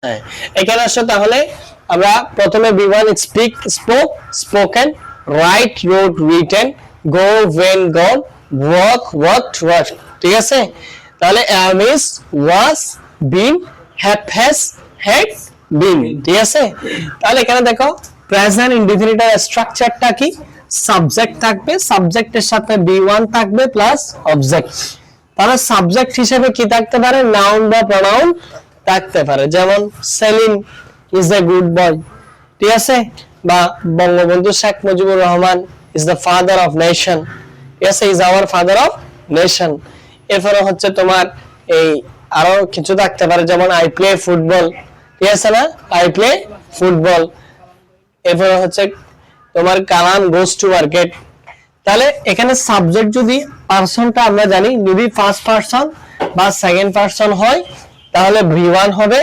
হ্যাঁ, এখানে আসো তাহলে আমরা প্রথমে B1 speak spoke spoken right road written go when gone walk walked walk, ঠিক আছে? তাহলে am is was been have has had been, ঠিক আছে? তাহলে এখানে দেখো প্রেজেন্ট ইনডিফিনিটের স্ট্রাকচারটা কি, সাবজেক্ট থাকবে, সাবজেক্টের সাথে B1 থাকবে প্লাস অবজেক্ট। তাহলে সাবজেক্ট হিসেবে কি থাকতে পারে, নাউন বা প্রোনাউন থাকতে পারে, যেমন Salim is a good boy, ঠিক আছে? বা Bangabandhu Sheikh Mujibur Rahman is the father of nation, ঠিক আছে, is our father of nation. এরপরে হচ্ছে তোমার এই আরো কিছু থাকতে পারে, যেমন আই প্লে ফুটবল, ঠিক আছে না, আই প্লে ফুটবল। এরপরে হচ্ছে তোমার কালাম গোস টু মার্কেট। তাহলে এখানে সাবজেক্ট যদি পারসনটা আমরা জানি, যদি ফার্স্ট পারসন বা সেকেন্ড পারসন হয় তাহলে V1 হবে,